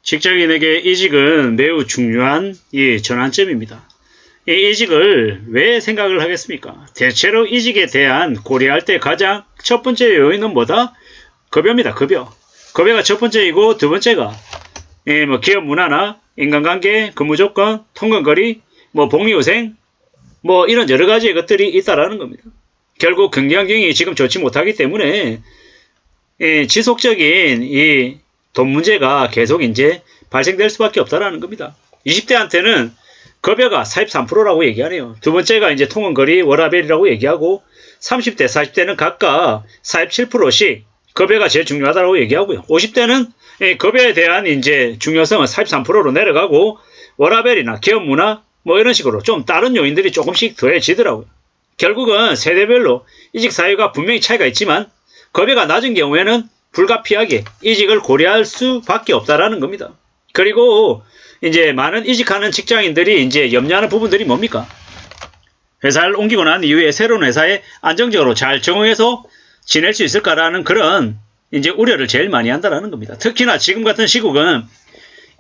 직장인에게 이직은 매우 중요한 이 전환점입니다. 이 이직을 왜 생각을 하겠습니까? 대체로 이직에 대한 고려할 때 가장 첫 번째 요인은 뭐다? 급여입니다. 급여. 급여가 첫 번째이고 두 번째가 기업 문화나 인간관계, 근무조건, 통근거리, 복리후생, 이런 여러 가지의 것들이 있다라는 겁니다. 결국 경제 환경이 지금 좋지 못하기 때문에 지속적인 이 돈 문제가 계속 이제 발생될 수밖에 없다라는 겁니다. 20대한테는 급여가 43%라고 얘기하네요. 두 번째가 이제 통근거리, 워라밸이라고 얘기하고 30대, 40대는 각각 47%씩 급여가 제일 중요하다고 얘기하고요. 50대는 급여에 대한 이제 중요성은 43%로 내려가고 워라밸이나 기업 문화 이런 식으로 좀 다른 요인들이 조금씩 더해지더라고요. 결국은 세대별로 이직 사유가 분명히 차이가 있지만 급여가 낮은 경우에는 불가피하게 이직을 고려할 수밖에 없다라는 겁니다. 그리고 이제 많은 이직하는 직장인들이 이제 염려하는 부분들이 뭡니까? 회사를 옮기고 난 이후에 새로운 회사에 안정적으로 잘 적응해서 지낼 수 있을까라는 그런 이제 우려를 제일 많이 한다라는 겁니다. 특히나 지금 같은 시국은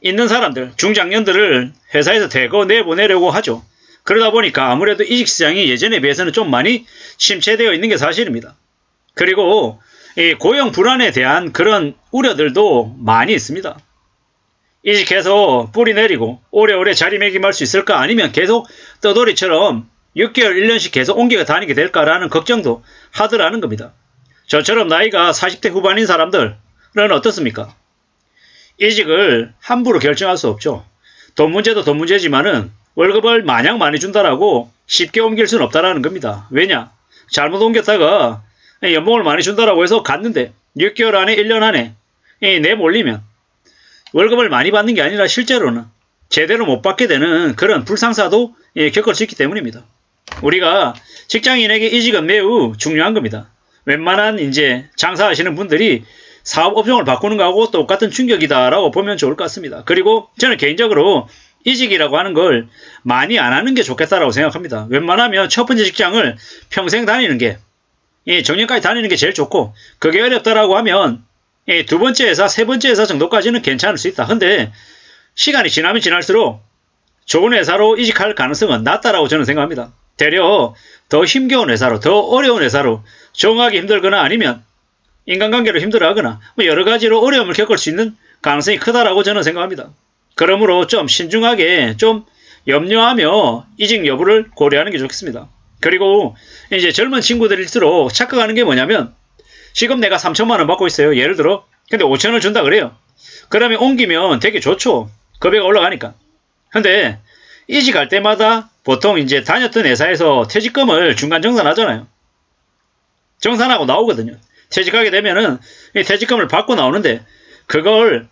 있는 사람들, 중장년들을 회사에서 대거 내보내려고 하죠. 그러다 보니까 아무래도 이직 시장이 예전에 비해서는 좀 많이 침체되어 있는 게 사실입니다. 그리고 이 고용 불안에 대한 그런 우려들도 많이 있습니다. 이직해서 뿌리 내리고 오래오래 자리매김할 수 있을까? 아니면 계속 떠돌이처럼 6개월, 1년씩 계속 옮겨 다니게 될까라는 걱정도 하더라는 겁니다. 저처럼 나이가 40대 후반인 사람들은 어떻습니까? 이직을 함부로 결정할 수 없죠. 돈 문제도 돈 문제지만은 월급을 마냥 많이 준다라고 쉽게 옮길 수는 없다라는 겁니다. 왜냐? 잘못 옮겼다가 연봉을 많이 준다라고 해서 갔는데 6개월 안에 1년 안에 내몰리면 월급을 많이 받는 게 아니라 실제로는 제대로 못 받게 되는 그런 불상사도 겪을 수 있기 때문입니다. 우리가 직장인에게 이직은 매우 중요한 겁니다. 웬만한 이제 장사하시는 분들이 사업 업종을 바꾸는 거하고 똑같은 충격이다라고 보면 좋을 것 같습니다. 그리고 저는 개인적으로 이직이라고 하는 걸 많이 안 하는 게 좋겠다라고 생각합니다. 웬만하면 첫 번째 직장을 평생 다니는 게 정년까지 다니는 게 제일 좋고 그게 어렵다라고 하면 두 번째 회사, 세 번째 회사 정도까지는 괜찮을 수 있다. 근데 시간이 지나면 지날수록 좋은 회사로 이직할 가능성은 낮다라고 저는 생각합니다. 되려 더 힘겨운 회사로, 더 어려운 회사로 적응하기 힘들거나 아니면 인간관계로 힘들어하거나 여러 가지로 어려움을 겪을 수 있는 가능성이 크다라고 저는 생각합니다. 그러므로 좀 신중하게 좀 염려하며 이직 여부를 고려하는 게 좋겠습니다. 그리고 이제 젊은 친구들일수록 착각하는 게 뭐냐면 지금 내가 3천만 원 받고 있어요. 예를 들어. 근데 5천 원을 준다 그래요. 그러면 옮기면 되게 좋죠. 급여가 올라가니까. 근데 이직할 때마다 보통 이제 다녔던 회사에서 퇴직금을 중간 정산하잖아요. 정산하고 나오거든요. 퇴직하게 되면은 이 퇴직금을 받고 나오는데 그걸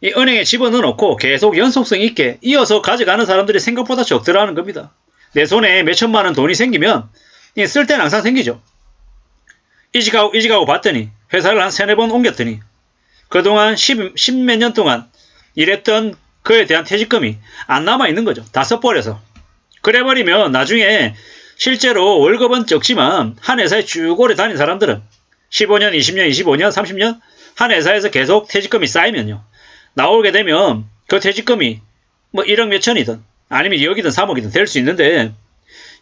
이 은행에 집어넣어놓고 계속 연속성 있게 이어서 가져가는 사람들이 생각보다 적더라는 겁니다. 내 손에 몇 천만 원 돈이 생기면 쓸 때는 항상 생기죠. 이직하고 봤더니 회사를 한 3-4번 옮겼더니 그동안 10몇 년 동안 일했던 그에 대한 퇴직금이 안 남아있는 거죠. 다 써버려서. 그래버리면 나중에 실제로 월급은 적지만 한 회사에 쭉 오래 다닌 사람들은 15년, 20년, 25년, 30년 한 회사에서 계속 퇴직금이 쌓이면요. 나오게 되면 그 퇴직금이 1억 몇천이든 아니면 2억이든 3억이든 될 수 있는데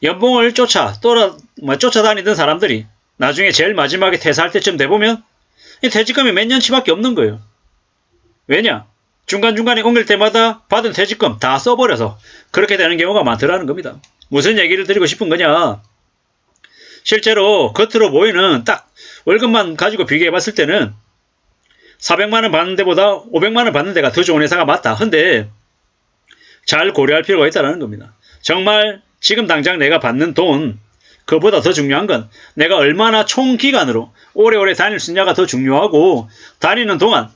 연봉을 쫓아다니던 사람들이 나중에 제일 마지막에 퇴사할 때쯤 돼보면 이 퇴직금이 몇 년치밖에 없는 거예요. 왜냐? 중간중간에 옮길 때마다 받은 퇴직금 다 써버려서 그렇게 되는 경우가 많더라는 겁니다. 무슨 얘기를 드리고 싶은 거냐? 실제로 겉으로 보이는 딱 월급만 가지고 비교해봤을 때는 400만 원 받는 데보다 500만 원 받는 데가 더 좋은 회사가 맞다. 근데 잘 고려할 필요가 있다는 겁니다. 정말 지금 당장 내가 받는 돈 그보다 더 중요한 건 내가 얼마나 총 기간으로 오래오래 다닐 수 있냐가 더 중요하고 다니는 동안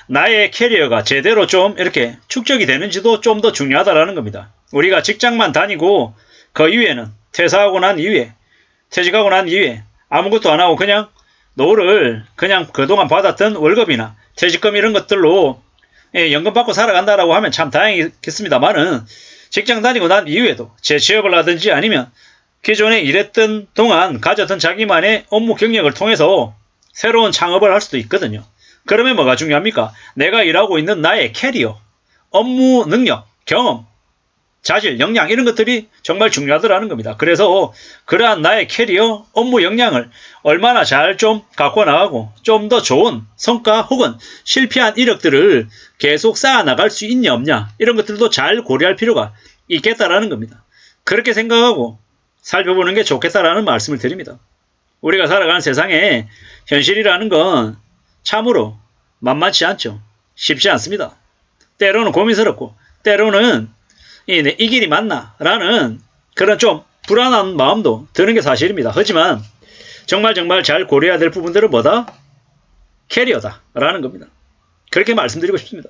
나의 캐리어가 제대로 좀 이렇게 축적이 되는지도 좀 더 중요하다라는 겁니다. 우리가 직장만 다니고 그 이후에는 퇴직하고 난 이후에 아무것도 안 하고 그냥 노후를 그냥 그동안 받았던 월급이나 퇴직금 이런 것들로 연금 받고 살아간다라고 하면 참 다행이겠습니다만은 직장 다니고 난 이후에도 재취업을 하든지 아니면 기존에 일했던 동안 가졌던 자기만의 업무 경력을 통해서 새로운 창업을 할 수도 있거든요. 그러면 뭐가 중요합니까? 내가 일하고 있는 나의 캐리어, 업무 능력, 경험, 자질, 역량 이런 것들이 정말 중요하더라는 겁니다. 그래서 그러한 나의 캐리어, 업무 역량을 얼마나 잘 좀 갖고 나가고 좀 더 좋은 성과 혹은 실패한 이력들을 계속 쌓아나갈 수 있냐 없냐 이런 것들도 잘 고려할 필요가 있겠다라는 겁니다. 그렇게 생각하고 살펴보는 게 좋겠다라는 말씀을 드립니다. 우리가 살아가는 세상에 현실이라는 건 참으로 만만치 않죠. 쉽지 않습니다. 때로는 고민스럽고 때로는 이 길이 맞나? 라는 그런 좀 불안한 마음도 드는 게 사실입니다. 하지만 정말 잘 고려해야 될 부분들은 뭐다? 캐리어다. 라는 겁니다. 그렇게 말씀드리고 싶습니다.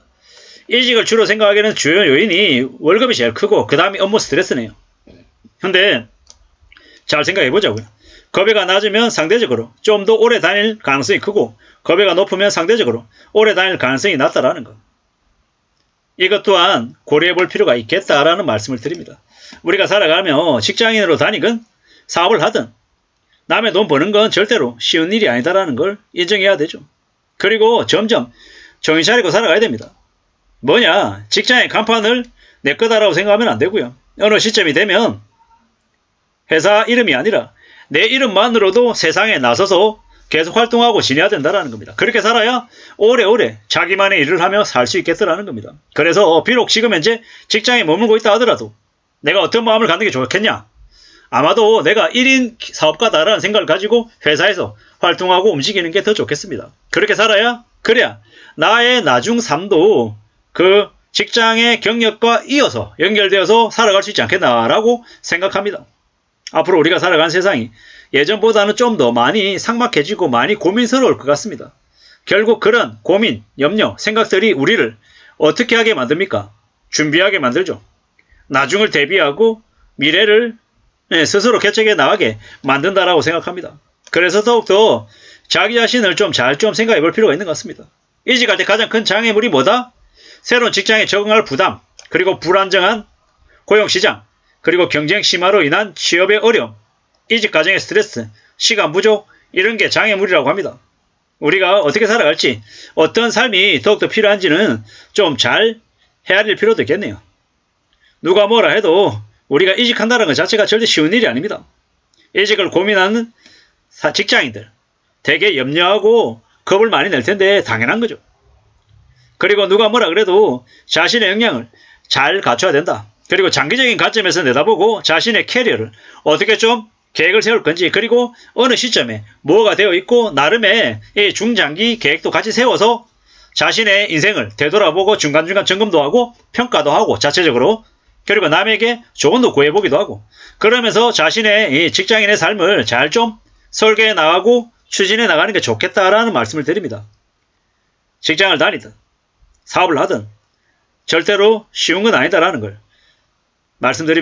이직을 주로 생각하기에는 주요 요인이 월급이 제일 크고 그 다음이 업무 스트레스네요. 근데 잘 생각해 보자고요. 급여가 낮으면 상대적으로 좀 더 오래 다닐 가능성이 크고 급여가 높으면 상대적으로 오래 다닐 가능성이 낮다라는 것. 이것 또한 고려해 볼 필요가 있겠다라는 말씀을 드립니다. 우리가 살아가며 직장인으로 다니건 사업을 하든 남의 돈 버는 건 절대로 쉬운 일이 아니다라는 걸 인정해야 되죠. 그리고 점점 정신 차리고 살아가야 됩니다. 뭐냐? 직장의 간판을 내 거다라고 생각하면 안 되고요. 어느 시점이 되면 회사 이름이 아니라 내 이름만으로도 세상에 나서서 계속 활동하고 지내야 된다는 겁니다. 그렇게 살아야 오래오래 자기만의 일을 하며 살 수 있겠다라는 겁니다. 그래서 비록 지금 현재 직장에 머물고 있다 하더라도 내가 어떤 마음을 갖는 게 좋겠냐? 아마도 내가 1인 사업가다라는 생각을 가지고 회사에서 활동하고 움직이는 게 더 좋겠습니다. 그렇게 살아야 그래야 나의 나중 삶도 그 직장의 경력과 이어서 연결되어서 살아갈 수 있지 않겠나라고 생각합니다. 앞으로 우리가 살아가는 세상이 예전보다는 좀 더 많이 삭막해지고 많이 고민스러울 것 같습니다. 결국 그런 고민, 염려, 생각들이 우리를 어떻게 하게 만듭니까? 준비하게 만들죠. 나중을 대비하고 미래를 스스로 개척해 나가게 만든다라고 생각합니다. 그래서 더욱더 자기 자신을 좀 잘 생각해 볼 필요가 있는 것 같습니다. 이직할 때 가장 큰 장애물이 뭐다? 새로운 직장에 적응할 부담, 그리고 불안정한 고용시장, 그리고 경쟁 심화로 인한 취업의 어려움, 이직 과정의 스트레스, 시간 부족 이런 게 장애물이라고 합니다. 우리가 어떻게 살아갈지 어떤 삶이 더욱더 필요한지는 좀 잘 헤아릴 필요도 있겠네요. 누가 뭐라 해도 우리가 이직한다는 것 자체가 절대 쉬운 일이 아닙니다. 이직을 고민하는 직장인들 되게 염려하고 겁을 많이 낼 텐데 당연한 거죠. 그리고 누가 뭐라 그래도 자신의 역량을 잘 갖춰야 된다. 그리고 장기적인 관점에서 내다보고 자신의 캐리어를 어떻게 좀 계획을 세울 건지 그리고 어느 시점에 뭐가 되어 있고 나름의 중장기 계획도 같이 세워서 자신의 인생을 되돌아보고 중간중간 점검도 하고 평가도 하고 자체적으로 그리고 남에게 조언도 구해보기도 하고 그러면서 자신의 직장인의 삶을 잘 좀 설계해 나가고 추진해 나가는 게 좋겠다라는 말씀을 드립니다. 직장을 다니든 사업을 하든 절대로 쉬운 건 아니다라는 걸 말씀드리면